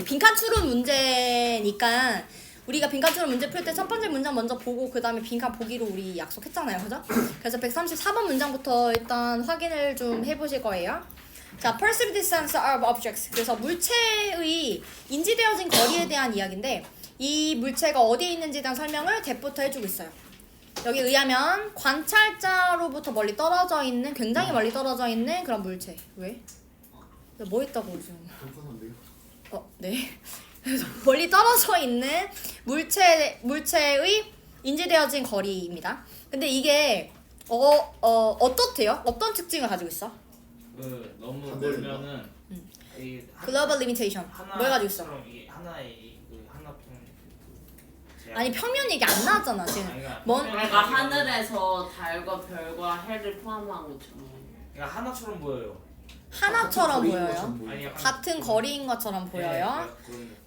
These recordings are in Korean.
빈칸 추론 문제니까 우리가 빈칸 추론 문제 풀 때 첫 번째 문장 먼저 보고 그 다음에 빈칸 보기로 우리 약속했잖아요, 그죠? 그래서 134번 문장부터 일단 확인을 좀 해보실 거예요. 자, perceived distance of objects. 그래서 물체의 인지되어진 거리에 대한 이야기인데 이 물체가 어디에 있는지에 대한 설명을 대부터 해주고 있어요. 여기에 의하면 관찰자로부터 멀리 떨어져 있는, 굉장히 멀리 떨어져 있는 그런 물체. 왜? 뭐 했다고 지금? 네. 그래서 멀리 떨어져 있는 물체의 인지되어진 거리입니다. 근데 이게 어떻대요? 어떤 특징을 가지고 있어? 너무 멀면은 이 글로벌 리미테이션. 뭘 가지고 있어? 이게 하나의 그 하나평 아니 평면 얘기 안 나왔잖아 지금. 그러니까 하늘에서 달과 별과 해를 포함한 것처럼. 그러니까 하나처럼 보여요. 하나처럼 보여요. 아니, 약간 같은 거리인 것처럼 보여요.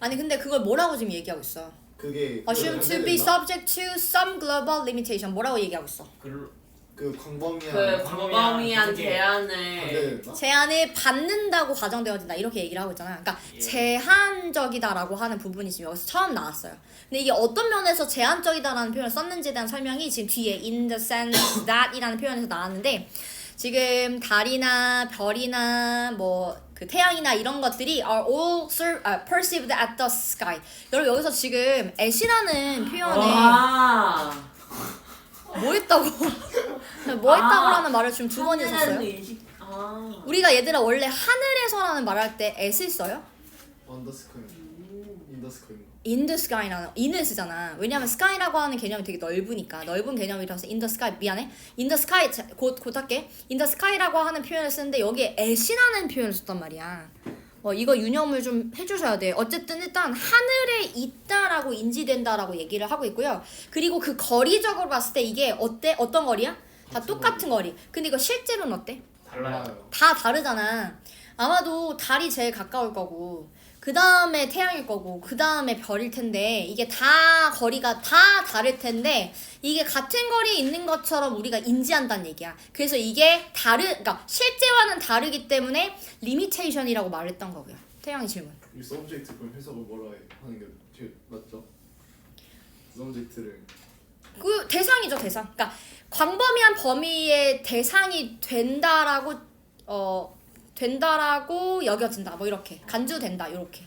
아니 근데 그걸 뭐라고 지금 얘기하고 있어? 그게 Assume to be subject to some global limitation. 뭐라고 얘기하고 있어? 그 광범위한 그 광범위한 그게 제한을 제한을 받는다고 가정되어진다 이렇게 얘기를 하고 있잖아. 그러니까 제한적이다라고 하는 부분이 지금 여기서 처음 나왔어요. 근데 이게 어떤 면에서 제한적이다라는 표현을 썼는지에 대한 설명이 지금 뒤에 in the sense that 이라는 표현에서 나왔는데 지금 달이나 별이나 뭐 그 태양이나 이런 것들이 are all perceived at the sky. 여러분 여기서 지금 at이라는 표현에 뭐 했다고 뭐 했다고라는 말을 지금 두 번이나 썼어요. 우리가 얘들아 원래 하늘에서라는 말할 때 at을 써요? on the sky, in the sky. in the sky라는 in을 쓰잖아. 왜냐면 sky라고 하는 개념이 되게 넓으니까 넓은 개념이라서 in the sky 미안해. in the sky 곧 할게. in the sky라고 하는 표현을 쓰는데 여기에 at이라는 표현을 썼단 말이야. 이거 유념을 좀 해주셔야 돼. 어쨌든 일단 하늘에 있다라고 인지된다라고 얘기를 하고 있고요. 그리고 그 거리적으로 봤을 때 이게 어떤 거리야? 다 똑같은 거리. 근데 이거 실제로는 어때? 달라요. 다 다르잖아. 아마도 달이 제일 가까울 거고 그 다음에 태양일 거고 그 다음에 별일 텐데 이게 다 거리가 다 다를 텐데 이게 같은 거리에 있는 것처럼 우리가 인지한다는 얘기야. 그래서 이게 그러니까 실제와는 다르기 때문에 리미테이션이라고 말했던 거고요. 태양이 질문. 이 subject 그럼 해석을 뭐라 하는 게 제일 맞죠? subject를 그 대상이죠, 대상. 그러니까 광범위한 범위의 대상이 된다라고 여겨진다. 뭐 이렇게 간주된다. 이렇게.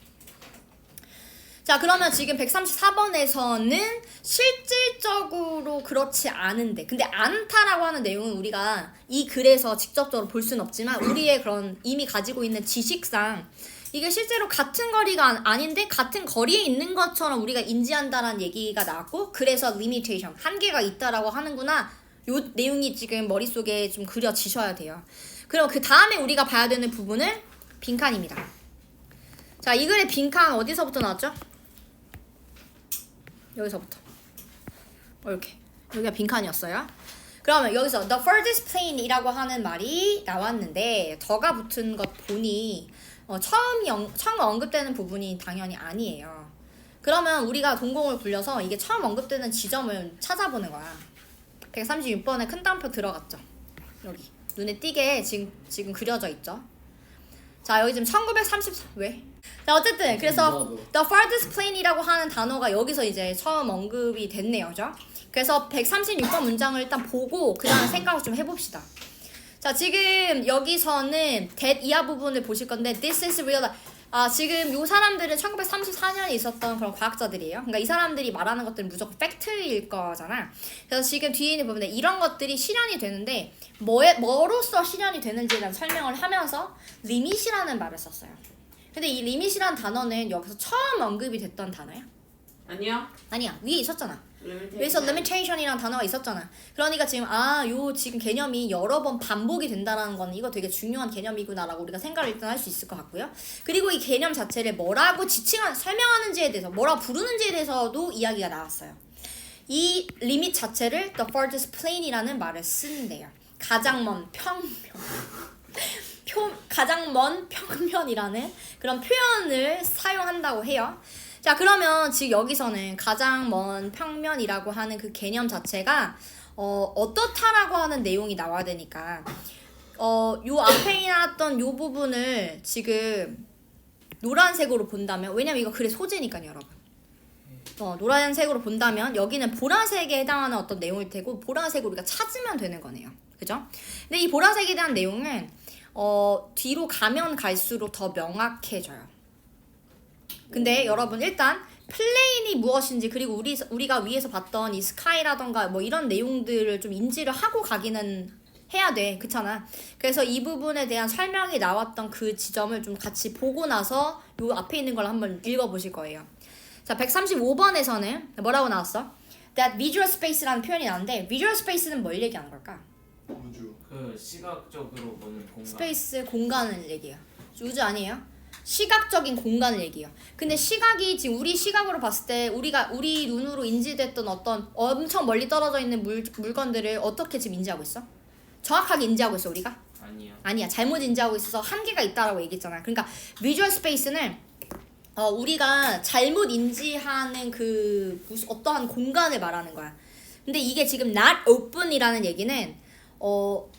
자, 그러면 지금 134번에서는 실질적으로 그렇지 않은데 근데 않다라고 하는 내용은 우리가 이 글에서 직접적으로 볼 수는 없지만 우리의 그런 이미 가지고 있는 지식상 이게 실제로 같은 거리가 아닌데 같은 거리에 있는 것처럼 우리가 인지한다라는 얘기가 나왔고 그래서 limitation, 한계가 있다라고 하는구나. 요 내용이 지금 머릿속에 좀 그려지셔야 돼요. 그럼 그 다음에 우리가 봐야 되는 부분은 빈칸입니다. 자, 이 글의 빈칸 어디서부터 나왔죠? 여기서부터. 이렇게. 여기가 빈칸이었어요. 그러면 여기서 the furthest plane이라고 하는 말이 나왔는데 더가 붙은 것 보니 처음 언급되는 부분이 당연히 아니에요. 그러면 우리가 동공을 굴려서 이게 처음 언급되는 지점을 찾아보는 거야. 136번에 큰 따옴표 들어갔죠. 여기. 눈에 띄게 지금 그려져 있죠. 자, 여기 지금 1934 왜? 자, 어쨌든 그래서 the farthest plane이라고 하는 단어가 여기서 이제 처음 언급이 됐네요. 그죠? 그래서 136번 문장을 일단 보고 그 다음에 생각을 좀 해봅시다. 자, 지금 여기서는 that 이하 부분을 보실 건데 this is real. 지금 요 사람들은 1934년에 있었던 그런 과학자들이에요. 그러니까 이 사람들이 말하는 것들은 무조건 팩트일 거잖아. 그래서 지금 뒤에 있는 부분에 이런 것들이 실현이 되는데 뭐로써 실현이 되는지에 대한 설명을 하면서 리밋이라는 말을 썼어요. 근데 이 리밋이라는 단어는 여기서 처음 언급이 됐던 단어야? 아니야. 위에 있었잖아. 그래서 limitation이라는 단어가 있었잖아. 그러니까 지금 요 지금 개념이 여러 번 반복이 된다라는 건 이거 되게 중요한 개념이구나라고 우리가 생각을 일단 할 수 있을 것 같고요. 그리고 이 개념 자체를 뭐라고 설명하는지에 대해서 뭐라 부르는지에 대해서도 이야기가 나왔어요. 이 리밋 자체를 the farthest plane이라는 말을 쓰는데요. 가장 먼 평면이라는 그런 표현을 사용한다고 해요. 자, 그러면 지금 여기서는 가장 먼 평면이라고 하는 그 개념 자체가 어떻다라고 하는 내용이 나와야 되니까 요 앞에 나왔던 요 부분을 지금 노란색으로 본다면 왜냐면 이거 글의 소재니까요 여러분. 노란색으로 본다면 여기는 보라색에 해당하는 어떤 내용일 테고 보라색을 우리가 찾으면 되는 거네요. 그죠? 근데 이 보라색에 대한 내용은 뒤로 가면 갈수록 더 명확해져요. 근데 여러분 일단 플레인이 무엇인지 그리고 우리가 위에서 봤던 이 스카이라던가 뭐 이런 내용들을 좀 인지를 하고 가기는 해야 돼. 그렇잖아. 그래서 이 부분에 대한 설명이 나왔던 그 지점을 좀 같이 보고 나서 요 앞에 있는 걸 한번 읽어보실 거예요. 자, 135번에서는 뭐라고 나왔어? That visual space라는 표현이 나왔는데 visual space는 뭘 얘기하는 걸까? 우주. 그 시각적으로 보는 공간. 스페이스 공간을 얘기해요. 우주 아니에요? 시각적인 공간을 얘기해요. 근데 시각이 지금 우리 시각으로 봤을 때 우리 눈으로 인지됐던 어떤 엄청 멀리 떨어져 있는 물건들을 어떻게 지금 인지하고 있어? 정확하게 인지하고 있어 우리가? 아니요. 아니야. 잘못 인지하고 있어서 한계가 있다라고 얘기했잖아. 그러니까 비주얼 스페이스는 우리가 잘못 인지하는 그 어떠한 공간을 말하는 거야. 근데 이게 지금 not open이라는 얘기는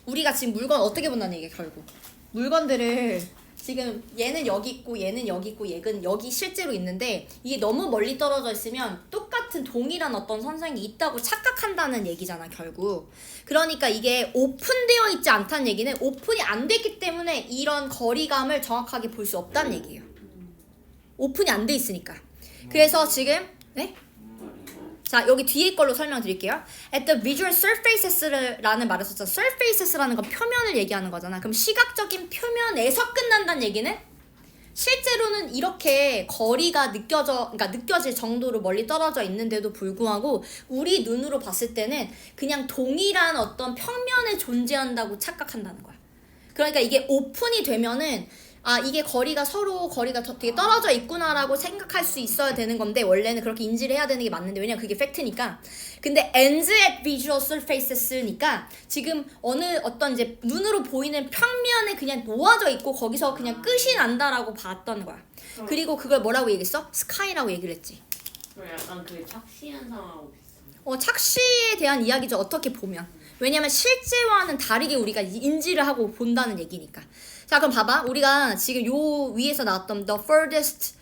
우리가 지금 물건 어떻게 본다는 얘기야 결국. 물건들을 지금 얘는 여기 있고 얘는 여기 있고 얘는 여기 실제로 있는데 이게 너무 멀리 떨어져 있으면 똑같은 동일한 어떤 선상이 있다고 착각한다는 얘기잖아 결국. 그러니까 이게 오픈되어 있지 않다는 얘기는 오픈이 안 됐기 때문에 이런 거리감을 정확하게 볼 수 없다는 얘기예요. 오픈이 안 돼 있으니까. 그래서 지금 네? 자 여기 뒤에 걸로 설명드릴게요. At the visual surfaces라는 말을 썼죠. surfaces라는 건 표면을 얘기하는 거잖아. 그럼 시각적인 표면에서 끝난다는 얘기는 실제로는 이렇게 거리가 느껴질 정도로 멀리 떨어져 있는데도 불구하고 우리 눈으로 봤을 때는 그냥 동일한 어떤 평면에 존재한다고 착각한다는 거야. 그러니까 이게 오픈이 되면은 이게 서로 거리가 되게 떨어져 있구나라고 생각할 수 있어야 되는 건데 원래는 그렇게 인지를 해야 되는 게 맞는데 왜냐면 그게 팩트니까. 근데 ends at visual surfaces니까 지금 어떤 이제 눈으로 보이는 평면에 그냥 놓아져 있고 거기서 그냥 끝이 난다라고 봤던 거야. 그리고 그걸 뭐라고 얘기했어? 스카이라고 얘기를 했지. 약간 그 착시 현상하고 비슷한. 착시에 대한 이야기죠. 어떻게 보면. 왜냐면 실제와는 다르게 우리가 인지를 하고 본다는 얘기니까. 자 그럼 봐봐. 우리가 지금 요 위에서 나왔던 the furthest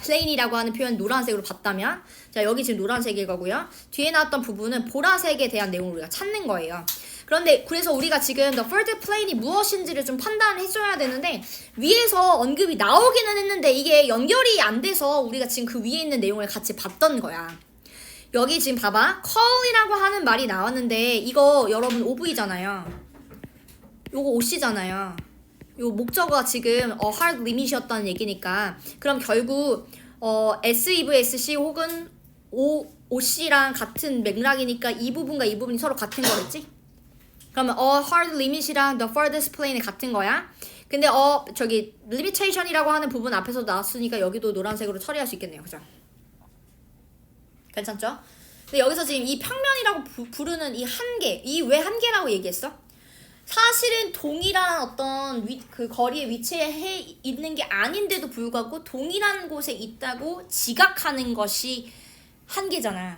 plane이라고 하는 표현 노란색으로 봤다면 자 여기 지금 노란색일 거고요. 뒤에 나왔던 부분은 보라색에 대한 내용을 우리가 찾는 거예요. 그런데 그래서 우리가 지금 the furthest plane이 무엇인지를 좀 판단을 해줘야 되는데 위에서 언급이 나오기는 했는데 이게 연결이 안 돼서 우리가 지금 그 위에 있는 내용을 같이 봤던 거야. 여기 지금 봐봐. call이라고 하는 말이 나왔는데 이거 여러분 OV잖아요. 요거 OC잖아요. 요 목적어가 지금 hard limit이었다는 얘기니까 그럼 결국 SEVSC 혹은 OC랑 같은 맥락이니까 이 부분과 이 부분이 서로 같은 거겠지? 그러면 hard limit이랑 the furthest plane이 같은 거야. 근데 저기 limitation이라고 하는 부분 앞에서 나왔으니까 여기도 노란색으로 처리할 수 있겠네요. 그죠? 괜찮죠? 근데 여기서 지금 이 평면이라고 부르는 이 한계, 이 왜 한계라고 얘기했어? 사실은 동일한 어떤 그 거리에 위치해 있는 게 아닌데도 불구하고 동일한 곳에 있다고 지각하는 것이 한계잖아.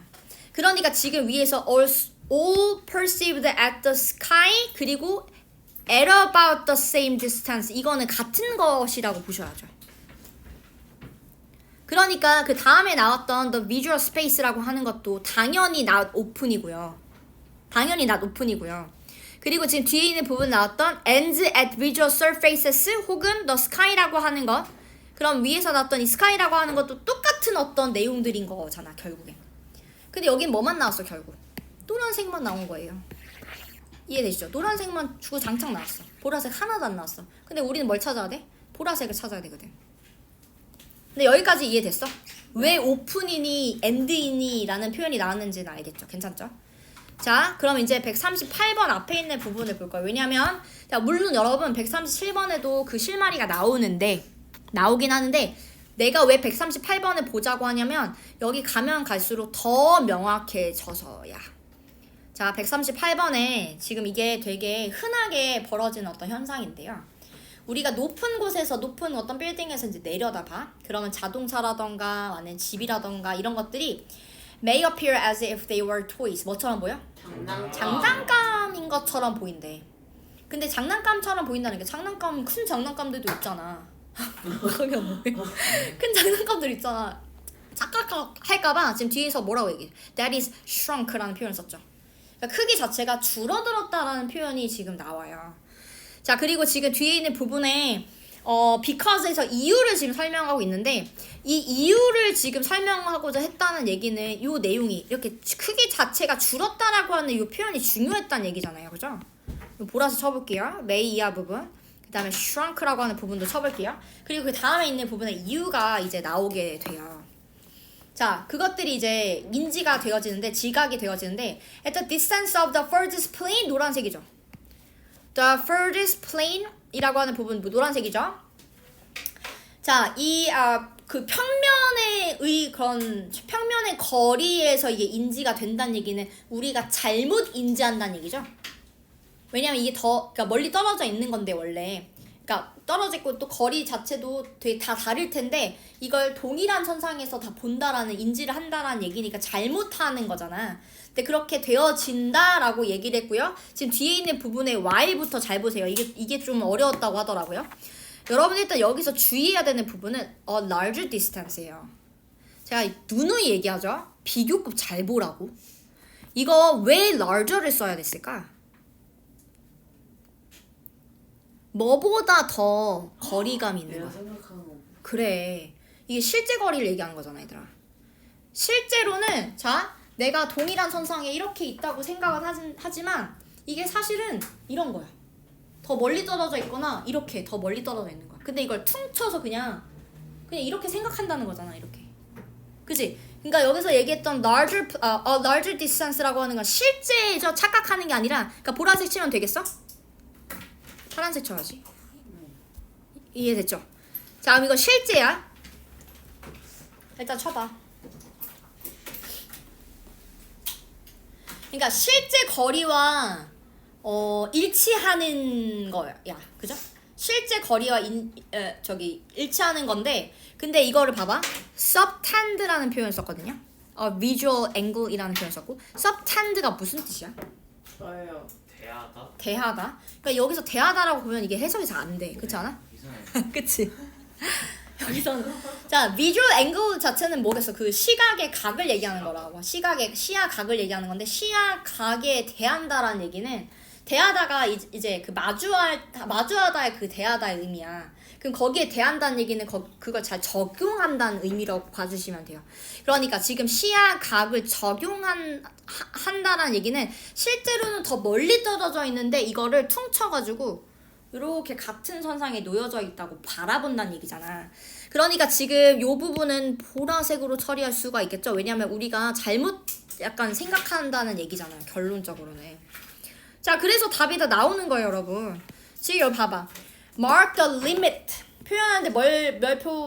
그러니까 지금 위에서 all perceived at the sky 그리고 at about the same distance 이거는 같은 것이라고 보셔야죠. 그러니까 그 다음에 나왔던 the visual space라고 하는 것도 당연히 not open이고요. 그리고 지금 뒤에 있는 부분 나왔던 ends at visual surfaces 혹은 the sky라고 하는 것 그럼 위에서 나왔던 이 sky라고 하는 것도 똑같은 어떤 내용들인 거잖아 결국엔. 근데 여긴 뭐만 나왔어 결국? 노란색만 나온 거예요. 이해되시죠? 노란색만 주구장창 나왔어. 보라색 하나도 안 나왔어. 근데 우리는 뭘 찾아야 돼? 보라색을 찾아야 되거든. 근데 여기까지 이해됐어? 왜 오픈이니 엔드이니 라는 표현이 나왔는지는 알겠죠? 괜찮죠? 자 그럼 이제 138번 앞에 있는 부분을 볼 거예요. 왜냐면 물론 여러분 137번에도 그 실마리가 나오긴 하는데 내가 왜 138번을 보자고 하냐면 여기 가면 갈수록 더 명확해져서야. 자 138번에 지금 이게 되게 흔하게 벌어지는 어떤 현상인데요. 우리가 높은 곳에서 높은 어떤 빌딩에서 이제 내려다봐. 그러면 자동차라던가 아니면 집이라던가 이런 것들이 may appear as if they were toys. 뭐처럼 보여? 장난감인 것처럼 보인대. 근데 장난감처럼 보인다는 게 큰 장난감들도 있잖아. 거기 없는데. 큰 장난감들 있잖아. 착각할까봐 지금 뒤에서 뭐라고 얘기해? That is shrunk라는 표현을 썼죠. 그러니까 크기 자체가 줄어들었다라는 표현이 지금 나와요. 자, 그리고 지금 뒤에 있는 부분에 because에서 이유를 지금 설명하고 있는데 이 이유를 지금 설명하고자 했다는 얘기는 이 내용이 이렇게 크기 자체가 줄었다라고 하는 이 표현이 중요했다는 얘기잖아요. 그죠? 보라색 쳐볼게요. may 이하 부분. 그 다음에 shrunk라고 하는 부분도 쳐볼게요. 그리고 그 다음에 있는 부분에 이유가 이제 나오게 돼요. 자, 그것들이 이제 인지가 되어지는데 지각이 되어지는데 at the distance of the furthest plane 노란색이죠. The furthest plane 이라고 하는 부분 노란색이죠. 자, 그 평면의 거리에서 이게 인지가 된다는 얘기는 우리가 잘못 인지한다는 얘기죠. 왜냐면 이게 그러니까 멀리 떨어져 있는 건데 원래. 그러니까 떨어져 있고 또 거리 자체도 되게 다 다를 텐데 이걸 동일한 선상에서 다 본다라는 인지를 한다라는 얘기니까 잘못하는 거잖아. 근데 그렇게 되어진다라고 얘기를 했고요. 지금 뒤에 있는 부분에 Y부터 잘 보세요. 이게 좀 어려웠다고 하더라고요. 여러분 일단 여기서 주의해야 되는 부분은 a larger distance예요. 제가 누누이 얘기하죠. 비교급 잘 보라고. 이거 왜 larger를 써야 됐을까? 뭐보다 더 거리감이 있는 내가 거야. 생각하는 거. 그래. 이게 실제 거리를 얘기하는 거잖아, 얘들아. 실제로는 자, 내가 동일한 선상에 이렇게 있다고 생각은 하지만 이게 사실은 이런 거야. 더 멀리 떨어져 있거나 이렇게 더 멀리 떨어져 있는 거야. 근데 이걸 퉁쳐서 그냥 이렇게 생각한다는 거잖아, 이렇게. 그치? 그러니까 여기서 얘기했던 larger distance라고 하는 건 실제 착각하는 게 아니라, 그러니까 보라색 치면 되겠어? 파란색 쳐야지. 이해됐죠? 자, 그럼 이거 실제야. 일단 쳐봐. 그러니까 실제 거리와 일치하는 거야. 그죠? 실제 거리와 일치하는 건데, 근데 이거를 봐봐. subtend라는 표현을 썼거든요. visual angle이라는 표현을 썼고, subtend가 무슨 뜻이야? 저예요. 대하다? 대하다. 그러니까 여기서 대하다라고 보면 이게 해석이 잘 안 돼. 그렇지 않아? 이상해. 그치? 여기서는 자, visual angle 자체는 뭐겠어? 그 시각의 각을 얘기하는 거라고. 시야 각을 얘기하는 건데, 시야 각에 대한다라는 얘기는 대하다가 이제 그 마주하다의 그 대하다의 의미야. 그럼 거기에 대한다는 얘기는 그걸 잘 적용한다는 의미라고 봐주시면 돼요. 그러니까 지금 시야 각을 한다라는 얘기는 실제로는 더 멀리 떨어져 있는데 이거를 퉁쳐가지고 이렇게 같은 선상에 놓여져 있다고 바라본다는 얘기잖아. 그러니까 지금 이 부분은 보라색으로 처리할 수가 있겠죠. 왜냐하면 우리가 잘못 약간 생각한다는 얘기잖아요. 결론적으로는. 자, 그래서 답이 다 나오는 거예요, 여러분. 지금 여기 봐봐. Mark the limit. 표현하는데 뭘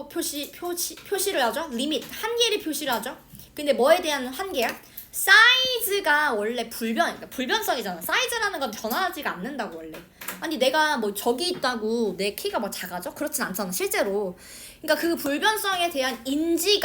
표시를 하죠? limit. 한계를 표시를 하죠. 근데 뭐에 대한 한계야? 사이즈가 원래 불변성이잖아. 사이즈라는 건 변하지가 않는다고 원래. 아니 내가 뭐 저기 있다고 내 키가 뭐 작아져? 그렇진 않잖아 실제로. 그러니까 그 불변성에 대한 인지의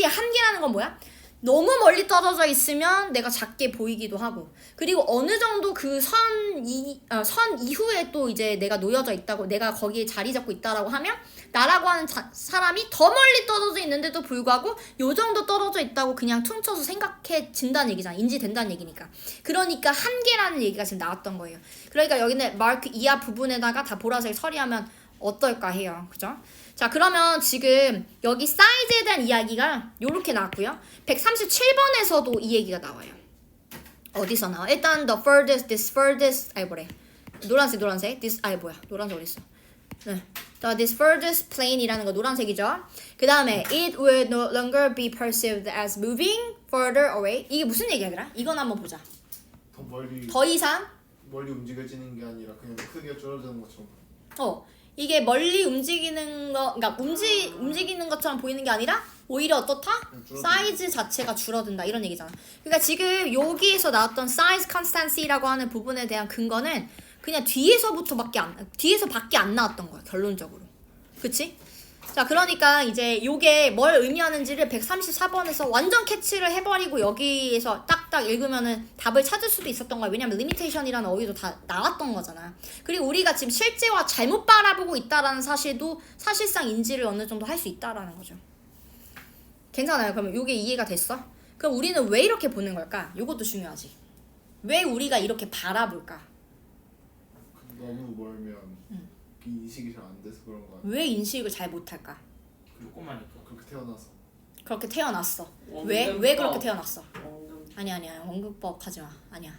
한계라는 건 뭐야? 너무 멀리 떨어져 있으면 내가 작게 보이기도 하고, 그리고 어느 정도 그 선 이후에 또 이제 내가 놓여져 있다고, 내가 거기에 자리 잡고 있다라고 하면 나라고 하는 사람이 더 멀리 떨어져 있는데도 불구하고 요 정도 떨어져 있다고 그냥 퉁쳐서 생각해진다는 얘기잖아. 인지된다는 얘기니까. 그러니까 한계라는 얘기가 지금 나왔던 거예요. 그러니까 여기는 마크 이하 부분에다가 다 보라색 처리하면 어떨까 해요. 그죠? 자, 그러면 지금 여기 사이즈에 대한 이야기가 요렇게 나왔고요. 137번에서도 이 얘기가 나와요. 어디서 나와? 일단 this furthest 노란색 노란색 어딨어? 네. this furthest plane이라는 거 노란색이죠. 그 다음에 it will no longer be perceived as moving further away. 이게 무슨 얘기야? 이건 한번 보자. 더 이상 멀리 움직여지는 게 아니라 그냥 크기가 줄어드는 것처럼. 이게 멀리 움직이는 거, 그러니까 움직이는 것처럼 보이는 게 아니라 오히려 어떻다? 사이즈 자체가 줄어든다 이런 얘기잖아. 그러니까 지금 여기에서 나왔던 size constancy라고 하는 부분에 대한 근거는 그냥 뒤에서 밖에 안 나왔던 거야 결론적으로. 그치? 자, 그러니까 이제 요게 뭘 의미하는지를 134번에서 완전 캐치를 해버리고 여기에서 딱딱 읽으면은 답을 찾을 수도 있었던 거야. 왜냐면 limitation이라는 어휘도 다 나왔던 거잖아. 그리고 우리가 지금 실제와 잘못 바라보고 있다라는 사실도 사실상 인지를 어느 정도 할 수 있다라는 거죠. 괜찮아요. 그러면 요게 이해가 됐어? 그럼 우리는 왜 이렇게 보는 걸까? 요것도 중요하지. 왜 우리가 이렇게 바라볼까? 너무 멀면 이 인식이 잘 안 돼서 그런 거 같아. 왜 인식을 잘 못할까? 조그마니까. 그렇게 태어나서. 그렇게 태어났어. 원근법. 왜 그렇게 태어났어? 원근 아니야 원근법 하지 마. 아니야.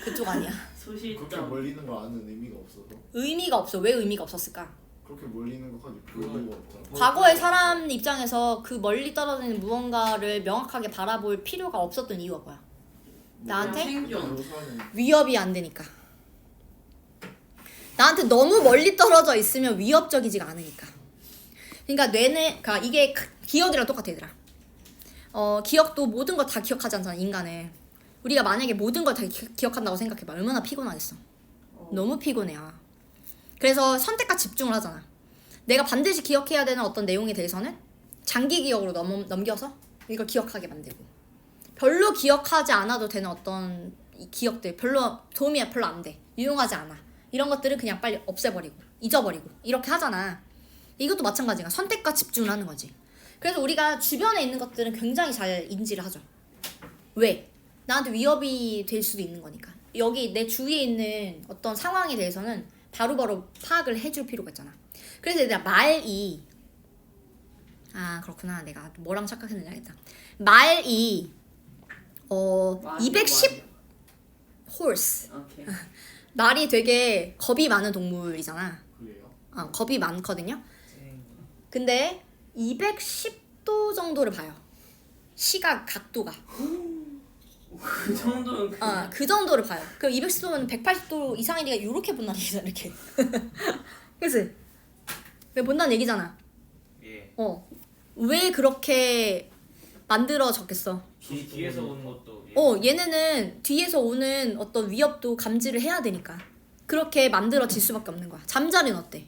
그쪽 아니야. 그렇게 소실점. 멀리는 걸 아는 의미가 없어서. 의미가 없어. 왜 의미가 없었을까? 그렇게 멀리는 것까지 볼 이유가 없잖아. 과거의 사람 입장에서 그 멀리 떨어지는 무언가를 명확하게 바라볼 필요가 없었던 이유가 뭐야? 나한테 생존. 위협이 안 되니까. 나한테 너무 멀리 떨어져 있으면 위협적이지가 않으니까. 그러니까 뇌는, 그러니까 이게 기억이랑 똑같아 얘들아. 기억도 모든 걸 다 기억하지 않잖아 인간은. 우리가 만약에 모든 걸 다 기억한다고 생각해봐. 얼마나 피곤하겠어. 너무 피곤해. 그래서 선택과 집중을 하잖아. 내가 반드시 기억해야 되는 어떤 내용에 대해서는 장기 기억으로 넘겨서 이걸 기억하게 만들고, 별로 기억하지 않아도 되는 어떤 기억들, 도움이 별로 안 돼, 유용하지 않아, 이런 것들은 그냥 빨리 없애버리고 잊어버리고 이렇게 하잖아. 이것도 마찬가지야. 선택과 집중을 하는 거지. 그래서 우리가 주변에 있는 것들은 굉장히 잘 인지를 하죠. 왜? 나한테 위협이 될 수도 있는 거니까. 여기 내 주위에 있는 어떤 상황에 대해서는 바로바로 파악을 해줄 필요가 있잖아. 그래서 내가 말이, 그렇구나, 내가 뭐랑 착각했는지 알겠다. 말이 210 horse, 오케이. 말이 되게 겁이 많은 동물이잖아. 그래요? 겁이 많거든요. 근데 210도 정도를 봐요. 시각 각도가. 그 정도는 그 정도를 봐요. 그럼 210도면 180도 이상이니까 이렇게 본다는 얘기잖아, 이렇게. 그치? 왜 본다는 얘기잖아. 예. 왜 그렇게 만들어졌겠어? 뒤에서 오는 것도. 예. 얘네는 뒤에서 오는 어떤 위협도 감지를 해야 되니까 그렇게 만들어질 수밖에 없는 거야. 잠자리는 어때?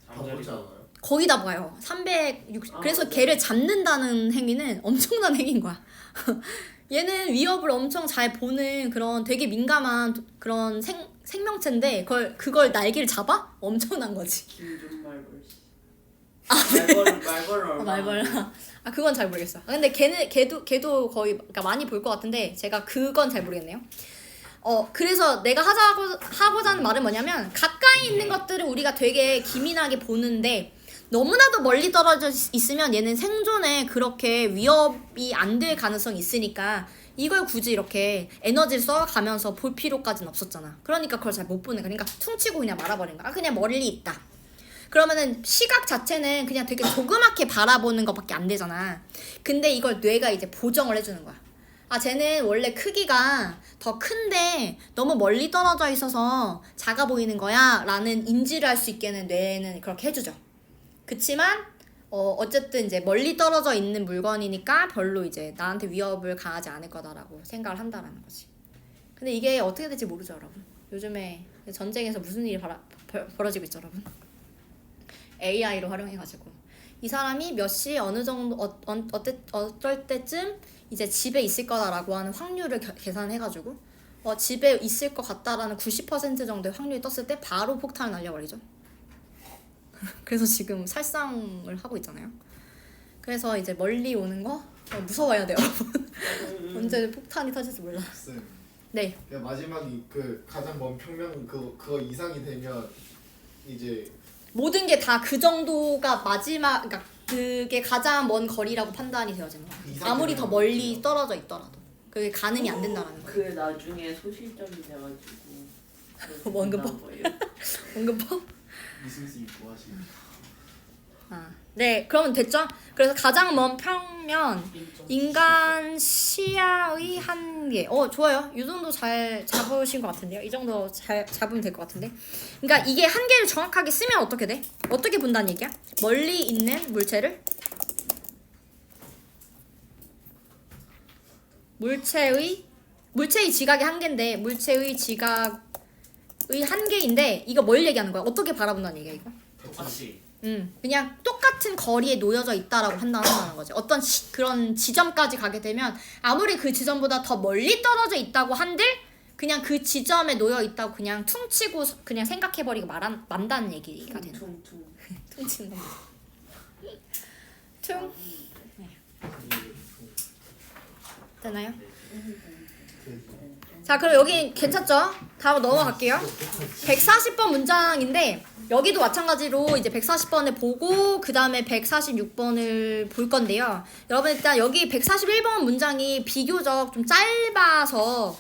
다 보지 않아요? 거의 다 봐요. 360. 그래서 네. 걔를 잡는다는 행위는 엄청난 행위인 거야. 얘는 위협을 엄청 잘 보는 그런 되게 민감한 그런 생명체인데 그걸 날개를 잡아? 엄청난 거지. 김준말벌 씨. 말벌을 얼마나. 말벌. 그건 잘 모르겠어. 근데 걔도 거의, 그러니까 많이 볼 것 같은데 제가 그건 잘 모르겠네요. 그래서 내가 하고자 하는 말은 뭐냐면, 가까이 있는 것들은 우리가 되게 기민하게 보는데 너무나도 멀리 떨어져 있으면 얘는 생존에 그렇게 위협이 안 될 가능성이 있으니까 이걸 굳이 이렇게 에너지를 써가면서 볼 필요까지는 없었잖아. 그러니까 그걸 잘 못 보는 거야. 그러니까 퉁치고 그냥 말아버린 거야. 그냥 멀리 있다. 그러면은 시각 자체는 그냥 되게 조그맣게 바라보는 것밖에 안 되잖아. 근데 이걸 뇌가 이제 보정을 해주는 거야. 쟤는 원래 크기가 더 큰데 너무 멀리 떨어져 있어서 작아 보이는 거야 라는 인지를 할 수 있게는 뇌는 그렇게 해주죠. 그치만 어쨌든 이제 멀리 떨어져 있는 물건이니까 별로 이제 나한테 위협을 가하지 않을 거다라고 생각을 한다라는 거지. 근데 이게 어떻게 될지 모르죠, 여러분. 요즘에 전쟁에서 무슨 일이 벌어지고 있죠, 여러분. AI로 활용해가지고 이 사람이 몇 시 어느 정도 어떨 때쯤 이제 집에 있을 거다라고 하는 확률을 계산해가지고 집에 있을 것 같다라는 90% 정도의 확률이 떴을 때 바로 폭탄을 날려버리죠. 그래서 지금 살상을 하고 있잖아요. 그래서 이제 멀리 오는 거 무서워야 돼요, 여러분. 언제 폭탄이 터질지 몰라. 쌤. 네. 그냥 마지막이 그 가장 먼 평면 그거 이상이 되면 이제 모든 게 다 그 정도가 마지막, 그러니까 그게 가장 먼 거리라고 판단이 되어지는 거야. 아무리 더 멀리 떨어져 있더라도 그게 가늠이 안 된다라는 거야. 그 나중에 소실점이 돼가지고. 원근법. 원근법? 이승님 좋아하시는. 네, 그러면 됐죠? 그래서 가장 먼 평면, 인간 시야의 한계. 좋아요. 이 정도 잘 잡으신 것 같은데요. 이 정도 잘 잡으면 될 것 같은데. 그러니까 이게 한계를 정확하게 쓰면 어떻게 돼? 어떻게 본다는 얘기야? 멀리 있는 물체의 지각의 한계인데, 물체의 지각의 한계인데, 이거 뭘 얘기하는 거야? 어떻게 바라본다는 얘기야, 이거? 똑같이. 그냥 똑같은 똑같은 거리에 놓여져 있다라고 판단한다는 거지. 어떤 그런 지점까지 가게 되면 아무리 그 지점보다 더 멀리 떨어져 있다고 한들 그냥 그 지점에 놓여 있다고 그냥 퉁치고 그냥 생각해버리고 만다는 얘기가 되는 거야. 퉁치는 거. 퉁. 되나요? 자, 그럼 여기 괜찮죠? 다음 넘어갈게요. 140번 문장인데 여기도 마찬가지로 이제 140번을 보고 그 다음에 146번을 볼 건데요. 여러분 일단 여기 141번 문장이 비교적 좀 짧아서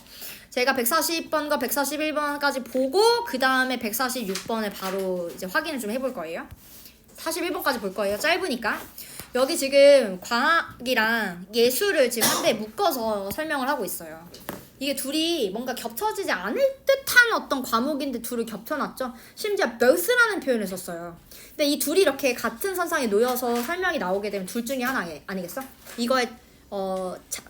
제가 140번과 141번까지 보고 그 다음에 146번을 바로 이제 확인을 좀 해볼 거예요. 41번까지 볼 거예요. 짧으니까. 여기 지금 과학이랑 예술을 지금 한데 묶어서 설명을 하고 있어요. 이게 둘이 뭔가 겹쳐지지 않을 듯한 어떤 과목인데 둘을 겹쳐놨죠. 심지어 both라는 표현을 썼어요. 근데 이 둘이 이렇게 같은 선상에 놓여서 설명이 나오게 되면 둘 중에 하나 아니겠어? 이거의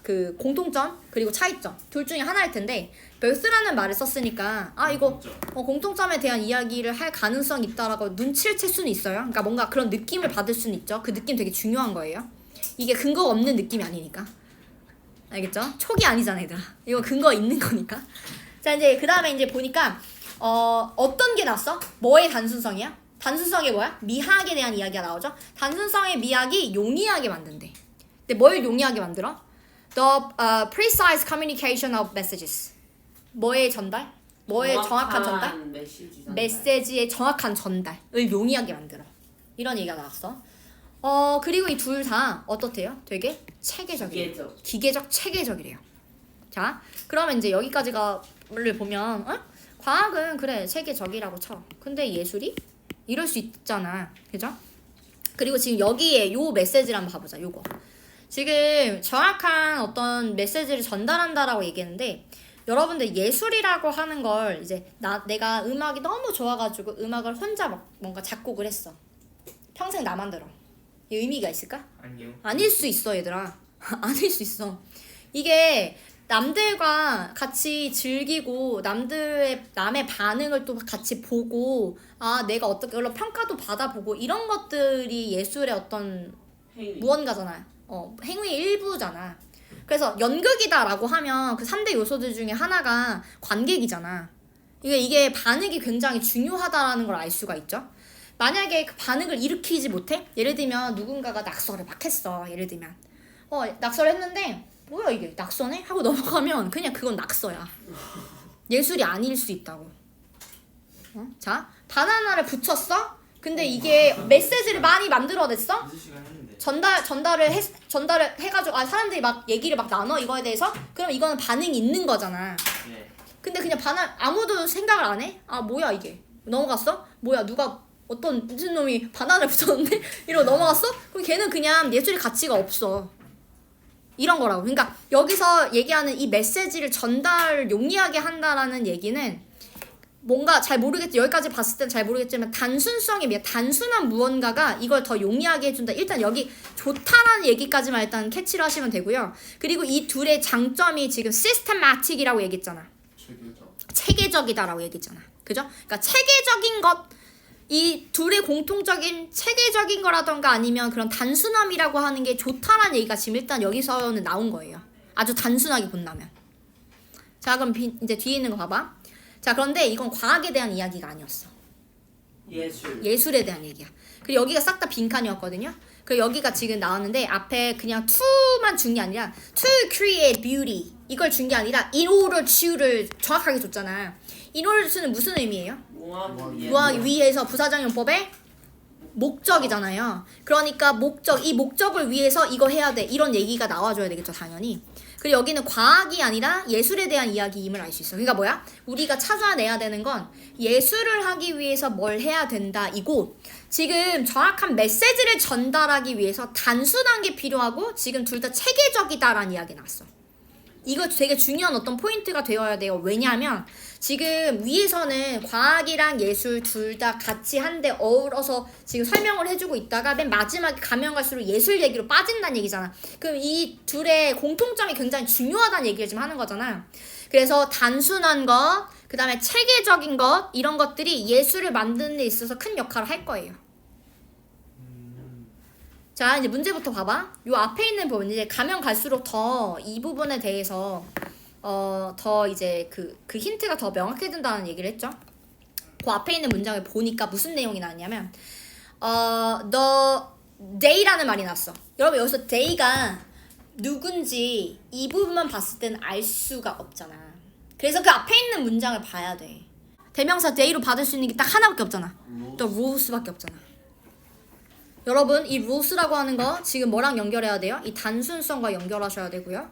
그 공통점 그리고 차이점 둘 중에 하나일 텐데 both라는 말을 썼으니까 이거 공통점에 대한 이야기를 할 가능성이 있다라고 눈치를 챌 수는 있어요. 그러니까 뭔가 그런 느낌을 받을 수는 있죠. 그 느낌 되게 중요한 거예요. 이게 근거가 없는 느낌이 아니니까. 알겠죠? 촉이 아니잖아, 얘들아. 이거 근거 있는 거니까. 자, 이제 그 다음에 이제 보니까 어떤 게 났어? 뭐의 단순성이야? 단순성이 뭐야? 미학에 대한 이야기가 나오죠. 단순성의 미학이 용이하게 만든대. 근데 뭘 용이하게 만들어? The precise communication of messages. 뭐의 전달? 뭐의 정확한 전달? 메시지의 정확한 전달을 용이하게 만들어. 이런 얘기가 나왔어. 그리고 이 둘 다 어떻대요? 되게 체계적이에요. 기계적 체계적이래요. 자, 그러면 이제 여기까지가를 보면 과학은 그래 체계적이라고 쳐. 근데 예술이? 이럴 수 있잖아. 그죠? 그리고 지금 여기에 요 메시지를 한번 봐보자. 요거. 지금 정확한 어떤 메시지를 전달한다라고 얘기했는데 여러분들 예술이라고 하는 걸 이제 내가 음악이 너무 좋아가지고 음악을 혼자 막 뭔가 작곡을 했어. 평생 나만 들어. 이 의미가 있을까? 아니요. 아닐 수 있어, 얘들아. 아닐 수 있어. 이게 남들과 같이 즐기고 남의 반응을 또 같이 보고 내가 어떻게 물론 평가도 받아보고 이런 것들이 예술의 어떤 무언가잖아. 행위의 일부잖아. 그래서 연극이다라고 하면 그 3대 요소들 중에 하나가 관객이잖아. 이게 반응이 굉장히 중요하다라는 걸 알 수가 있죠. 만약에 그 반응을 일으키지 못해? 예를 들면 누군가가 낙서를 막 했어. 예를 들면 낙서를 했는데 뭐야 이게 낙서네? 하고 넘어가면 그냥 그건 낙서야. 예술이 아닐 수 있다고. 자, 바나나를 붙였어? 근데 이게 메시지를 많이 만들어냈어? 전달을 해가지고 사람들이 막 얘기를 막 나눠 이거에 대해서? 그럼 이거는 반응이 있는 거잖아. 네. 근데 그냥 아무도 생각을 안 해? 뭐야 이게 넘어갔어? 뭐야 누가 무슨 놈이 바나나를 붙였는데? 이러고 넘어갔어? 그럼 걔는 그냥 예술의 가치가 없어. 이런 거라고. 그러니까 여기서 얘기하는 이 메시지를 전달을 용이하게 한다라는 얘기는 뭔가 잘 모르겠지. 여기까지 봤을 땐 잘 모르겠지만 단순한 무언가가 이걸 더 용이하게 해준다. 일단 여기 좋다라는 얘기까지만 일단 캐치를 하시면 되고요. 그리고 이 둘의 장점이 지금 systematic이라고 얘기했잖아. 체계적이다라고 얘기했잖아. 그죠? 그러니까 체계적인 것 이 둘의 공통적인 체계적인 거라던가 아니면 그런 단순함이라고 하는 게 좋다라는 얘기가 지금 일단 여기서는 나온 거예요. 아주 단순하게 본다면. 자, 그럼 이제 뒤에 있는 거 봐봐. 자, 그런데 이건 과학에 대한 이야기가 아니었어. 예술에 대한 얘기야. 그리고 여기가 싹 다 빈칸이었거든요. 그리고 여기가 지금 나왔는데 앞에 그냥 to만 준 게 아니라 to create beauty 이걸 준 게 아니라 in order to를 정확하게 줬잖아. in order to는 무슨 의미예요? 무하기 위해서 부사적용법의 목적이잖아요. 그러니까 이 목적을 위해서 이거 해야 돼. 이런 얘기가 나와줘야 되겠죠, 당연히. 그리고 여기는 과학이 아니라 예술에 대한 이야기임을 알 수 있어. 그러니까 뭐야? 우리가 찾아내야 되는 건 예술을 하기 위해서 뭘 해야 된다 이고 지금 정확한 메시지를 전달하기 위해서 단순한 게 필요하고 지금 둘 다 체계적이다라는 이야기 나왔어. 이거 되게 중요한 어떤 포인트가 되어야 돼요. 왜냐하면 지금 위에서는 과학이랑 예술 둘 다 같이 한데 어우러서 지금 설명을 해주고 있다가 맨 마지막에 가면 갈수록 예술 얘기로 빠진다는 얘기잖아. 그럼 이 둘의 공통점이 굉장히 중요하다는 얘기를 지금 하는 거잖아. 그래서 단순한 것, 그 다음에 체계적인 것 이런 것들이 예술을 만드는 데 있어서 큰 역할을 할 거예요. 자, 이제 문제부터 봐봐. 요 앞에 있는 부분 이제 가면 갈수록 더 이 부분에 대해서 더 이제 그 힌트가 더 명확해진다는 얘기를 했죠. 그 앞에 있는 문장을 보니까 무슨 내용이 나왔냐면 the day라는 말이 나왔어. 여러분 여기서 day가 누군지 이 부분만 봤을 때는 알 수가 없잖아. 그래서 그 앞에 있는 문장을 봐야 돼. 대명사 day로 받을 수 있는 게 딱 하나밖에 없잖아. the rules밖에 없잖아. 여러분 이 rules라고 하는 거 지금 뭐랑 연결해야 돼요? 이 단순성과 연결하셔야 되고요.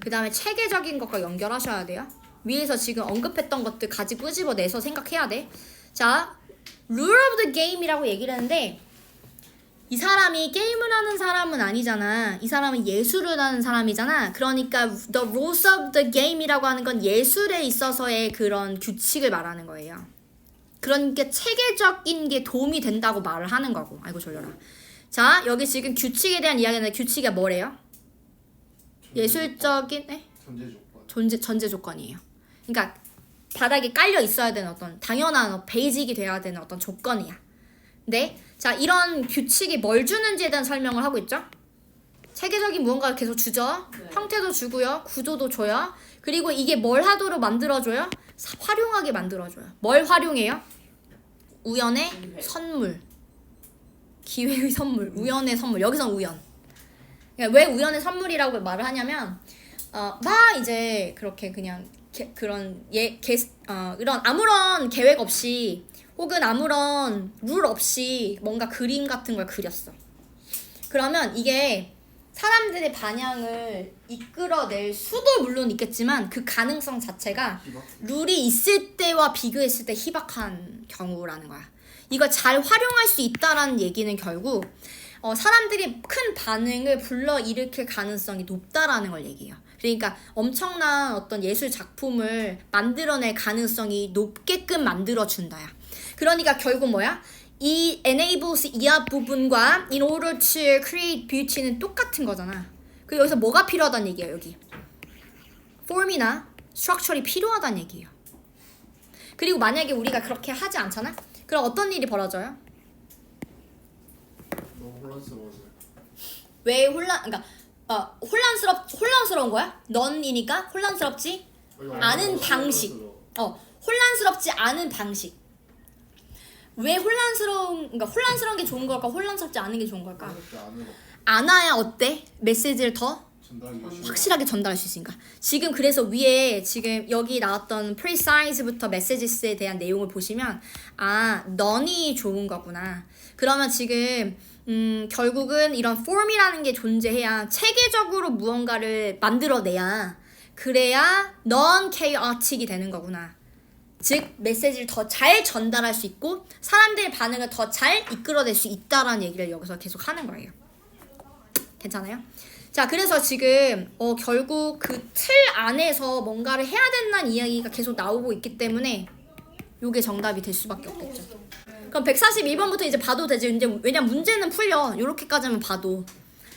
그 다음에 체계적인 것과 연결하셔야 돼요. 위에서 지금 언급했던 것들 가지고 끄집어내서 생각해야 돼. 자, rule of the game이라고 얘기를 했는데 이 사람이 게임을 하는 사람은 아니잖아. 이 사람은 예술을 하는 사람이잖아. 그러니까 the rules of the game이라고 하는 건 예술에 있어서의 그런 규칙을 말하는 거예요. 그러니까 체계적인 게 도움이 된다고 말을 하는 거고. 아이고 졸려라. 자, 여기 지금 규칙에 대한 이야기는 규칙이 뭐래요? 예술적인 전제 조건이에요. 그러니까 바닥에 깔려 있어야 되는 어떤 당연한 베이직이 돼야 되는 어떤 조건이야. 네, 자 이런 규칙이 뭘 주는지에 대한 설명을 하고 있죠. 체계적인 무언가를 계속 주죠. 네. 형태도 주고요, 구조도 줘요. 그리고 이게 뭘 하도록 만들어줘요? 활용하게 만들어줘요. 뭘 활용해요? 우연의 기회. 선물, 기회의 선물, 우연의 선물. 여기선 우연. 그러니까 왜 우연의 선물이라고 말을 하냐면 막 이제 그렇게 그냥 이런 아무런 계획 없이 혹은 아무런 룰 없이 뭔가 그림 같은 걸 그렸어. 그러면 이게 사람들의 반향을 이끌어낼 수도 물론 있겠지만 그 가능성 자체가 룰이 있을 때와 비교했을 때 희박한 경우라는 거야. 이걸 잘 활용할 수 있다라는 얘기는 결국 사람들이 큰 반응을 불러일으킬 가능성이 높다라는 걸 얘기해요. 그러니까 엄청난 어떤 예술 작품을 만들어낼 가능성이 높게끔 만들어준다야. 그러니까 결국 뭐야? 이 enables 이 앞 부분과 in order to create beauty는 똑같은 거잖아. 그리고 여기서 뭐가 필요하다는 얘기예요, 여기. form이나 structure이 필요하다는 얘기예요. 그리고 만약에 우리가 그렇게 하지 않잖아? 그럼 어떤 일이 벌어져요? 너무 혼란스러워서요. 왜 그러니까 혼란스러운 거야? 넌이니까 혼란스럽지 않은 방식. 혼란스럽지 않은 방식. 왜 그러니까 혼란스러운 게 좋은 걸까? 혼란스럽지 않은 게 좋은 걸까? 않아야 어때? 메시지를 더 확실하게 전달할 수 있으니까. 지금 그래서 위에 지금 여기 나왔던 precise부터 messages에 대한 내용을 보시면 넌이 좋은 거구나. 그러면 지금 결국은 이런 form이라는 게 존재해야 체계적으로 무언가를 만들어내야 그래야 non-chaotic이 되는 거구나. 즉 메시지를 더 잘 전달할 수 있고 사람들의 반응을 더 잘 이끌어낼 수 있다라는 얘기를 여기서 계속 하는 거예요. 괜찮아요? 자, 그래서 지금 결국 그 틀 안에서 뭔가를 해야 된다는 이야기가 계속 나오고 있기 때문에 요게 정답이 될 수밖에 없겠죠. 그럼 142번부터 이제 봐도 되지. 이제 왜냐면 문제는 풀려. 요렇게까지만 봐도.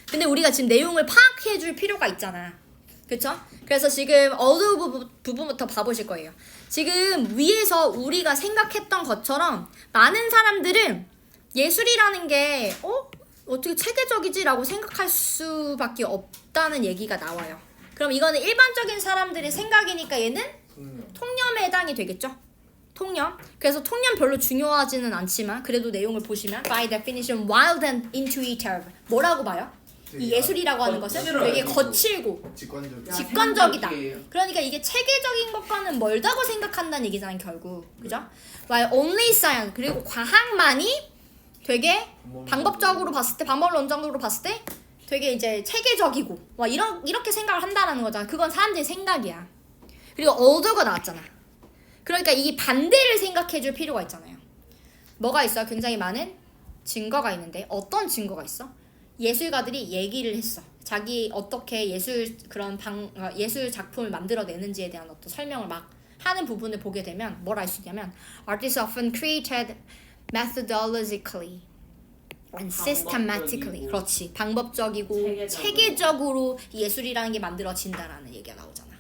근데 우리가 지금 내용을 파악해 줄 필요가 있잖아. 그쵸? 그래서 지금 어두 부분부터 봐보실 거예요. 지금 위에서 우리가 생각했던 것처럼 많은 사람들은 예술이라는 게 어떻게 체계적이지? 라고 생각할 수밖에 없다는 얘기가 나와요. 그럼 이거는 일반적인 사람들의 생각이니까 얘는 통념에 해당이 되겠죠? 통념. 그래서 통념 별로 중요하지는 않지만 그래도 내용을 보시면 by definition wild and intuitive 뭐라고 봐요? 이 예술이라고 하는 것은 되게 거칠고 직관적이다. 그러니까 이게 체계적인 것과는 멀다고 생각한다는 얘기잖아요, 결국. 그죠? While only science 그리고 과학만이 되게 방법적으로 봤을 때, 방법론적으로 봤을 때 되게 이제 체계적이고 이렇게 생각을 한다라는 거잖아. 그건 사람들의 생각이야. 그리고 older가 나왔잖아. 그러니까 이 반대를 생각해 줄 필요가 있잖아요. 뭐가 있어요? 굉장히 많은 증거가 있는데 어떤 증거가 있어? 예술가들이 얘기를 했어. 자기 어떻게 예술 작품을 만들어내는지에 대한 어떤 설명을 막 하는 부분을 보게 되면 뭘 알 수 있냐면 Artists often created methodologically and systematically. 그렇지. 방법적이고 체계적으로 예술이라는 게 만들어진다라는 얘기가 나오잖아.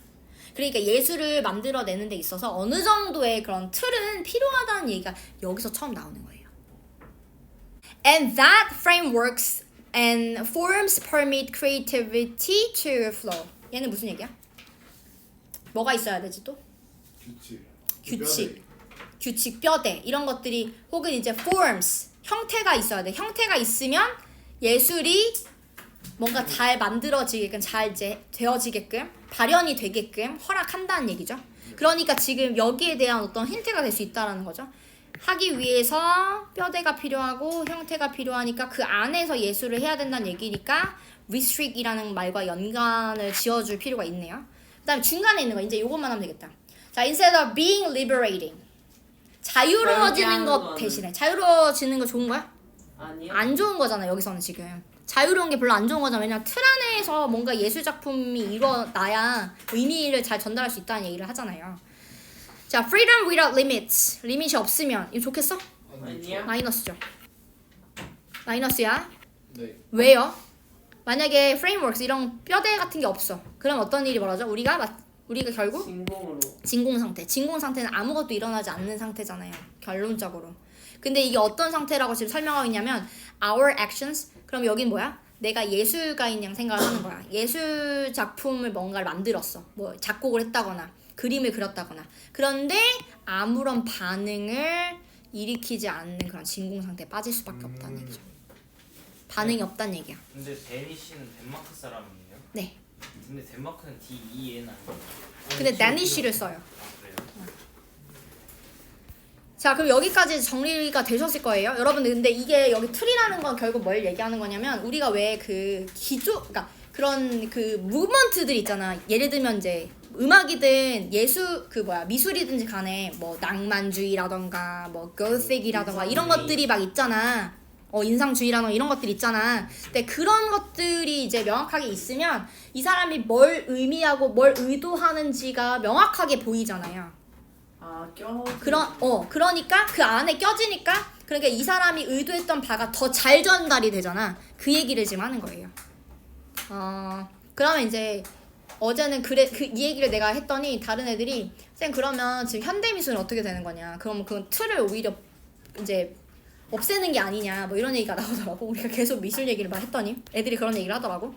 그러니까 예술을 만들어내는 데 있어서 어느 정도의 그런 틀은 필요하다는 얘기가 여기서 처음 나오는 거예요. And that frameworks and forms permit creativity to flow. 얘는 무슨 얘기야? 뭐가 있어야 되지 또? 규칙, 뼈대 이런 것들이 혹은 이제 forms 형태가 있어야 돼. 형태가 있으면 예술이 뭔가 잘 만들어지게끔 잘 이제 되어지게끔 발현이 되게끔 허락한다는 얘기죠. 그러니까 지금 여기에 대한 어떤 힌트가 될 수 있다라는 거죠. 하기 위해서 뼈대가 필요하고 형태가 필요하니까 그 안에서 예술을 해야 된다는 얘기니까 restrict이라는 말과 연관을 지어줄 필요가 있네요. 그 다음에 중간에 있는 거 이제 이것만 하면 되겠다. 자, instead of being liberating 자유로워지는 것 대신에 자유로워지는 거 좋은 거야? 아니요. 안 좋은 거잖아 여기서는 지금. 자유로운 게 별로 안 좋은 거잖아. 왜냐면 틀 안에서 뭔가 예술 작품이 일어나야 의미를 잘 전달할 수 있다는 얘기를 하잖아요. 자, freedom without limits. 리밋이 없으면 이거 좋겠어? 아니요. 마이너스죠. 마이너스야. 네. 왜요? 만약에 frameworks 이런 뼈대 같은 게 없어. 그럼 어떤 일이 벌어져? 우리가 결국 진공으로. 진공 상태. 진공 상태는 아무것도 일어나지 않는 상태잖아요. 결론적으로. 근데 이게 어떤 상태라고 지금 설명하고 있냐면 our actions. 그럼 여긴 뭐야? 내가 예술가인 양 생각을 하는 거야. 예술 작품을 뭔가를 만들었어. 뭐 작곡을 했다거나 그림을 그렸다거나. 그런데 아무런 반응을 일으키지 않는 그런 진공 상태에 빠질 수밖에 없다는 얘기죠. 반응이 없다는 얘기야. 근데 데니 씨는 덴마크 사람이에요? 네. 근데 덴마크는 DEN 아니에요? 근데 다니쉬를 써요. 아 그래요? 자, 그럼 여기까지 정리가 되셨을 거예요. 여러분들 근데 이게 여기 틀이라는 건 결국 뭘 얘기하는 거냐면 우리가 왜 그 그러니까 그런 그 무브먼트들 있잖아. 예를 들면 이제 음악이든 미술이든지 간에 뭐 낭만주의라던가 뭐 고틱이라던가 이런 것들이 막 있잖아. 인상주의라던가 이런 것들 있잖아. 근데 그런 것들이 이제 명확하게 있으면 이 사람이 뭘 의미하고 뭘 의도하는지가 명확하게 보이잖아요. 아, 껴. 그러니까 그 안에 껴지니까 그러니까 이 사람이 의도했던 바가 더 잘 전달이 되잖아. 그 얘기를 지금 하는 거예요. 그러면 이제 어제는 이 얘기를 내가 했더니 다른 애들이 쌤 그러면 지금 현대미술은 어떻게 되는 거냐? 그러면 그 틀을 오히려 이제 없애는 게 아니냐 뭐 이런 얘기가 나오더라고. 우리가 계속 미술 얘기를 막 했더니 애들이 그런 얘기를 하더라고.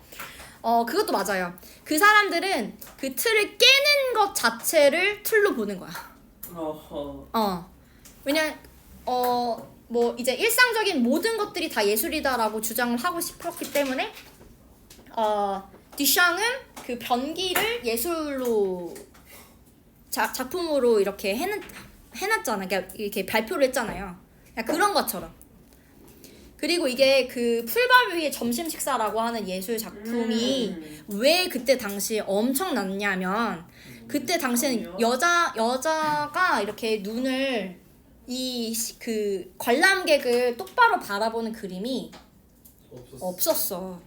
그것도 맞아요. 그 사람들은 그 틀을 깨는 것 자체를 틀로 보는 거야. 왜냐 뭐 이제 일상적인 모든 것들이 다 예술이다라고 주장을 하고 싶었기 때문에 듀샹은 그 변기를 예술로 작품으로 이렇게 해놨잖아. 그러니까 이렇게 발표를 했잖아요. 그런 것처럼. 그리고 이게 그 풀밥 위의 점심 식사라고 하는 예술 작품이 왜 그때 당시에 엄청났냐면 그때 당시에는 여자가 이렇게 눈을 그 관람객을 똑바로 바라보는 그림이 없었어.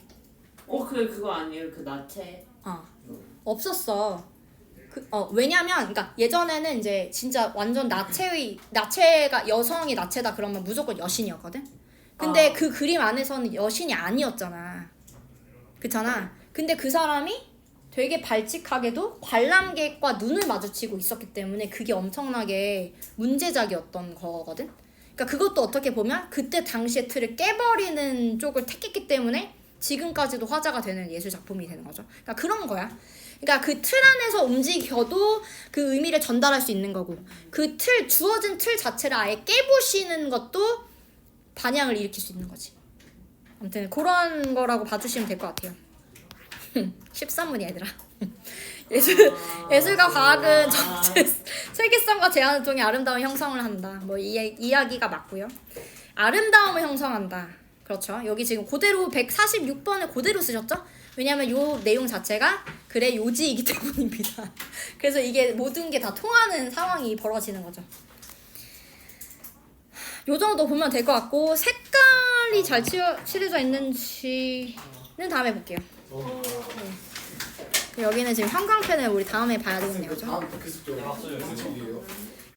그거 아니에요? 그 나체? 없었어. 왜냐면 그러니까 예전에는 이제 진짜 완전 나체가 여성이 나체다 그러면 무조건 여신이었거든. 근데 그 그림 안에서는 여신이 아니었잖아. 그렇잖아. 근데 그 사람이 되게 발칙하게도 관람객과 눈을 마주치고 있었기 때문에 그게 엄청나게 문제작이었던 거거든. 그러니까 그것도 어떻게 보면 그때 당시의 틀을 깨버리는 쪽을 택했기 때문에 지금까지도 화제가 되는 예술 작품이 되는 거죠. 그러니까 그런 거야. 그러니까 그 틀 안에서 움직여도 그 의미를 전달할 수 있는 거고 그 주어진 틀 자체를 아예 깨부시는 것도 반향을 일으킬 수 있는 거지. 아무튼 그런 거라고 봐주시면 될 것 같아요. 13문이야 얘들아. 예술과 과학은 세계성과 제한을 통해 아름다운 형성을 한다. 뭐 이야기가 맞고요. 아름다움을 형성한다. 그렇죠. 여기 지금 그대로 146번을 그대로 쓰셨죠? 왜냐면 요 내용 자체가 그래 요지이기 때문입니다. 그래서 이게 모든 게 다 통하는 상황이 벌어지는 거죠. 요 정도 보면 될 것 같고 색깔이 잘 칠해져 있는지는 다음에 볼게요. 여기는 지금 형광펜을 우리 다음에 봐야 되겠네요. 그죠? 다음 그 숙제.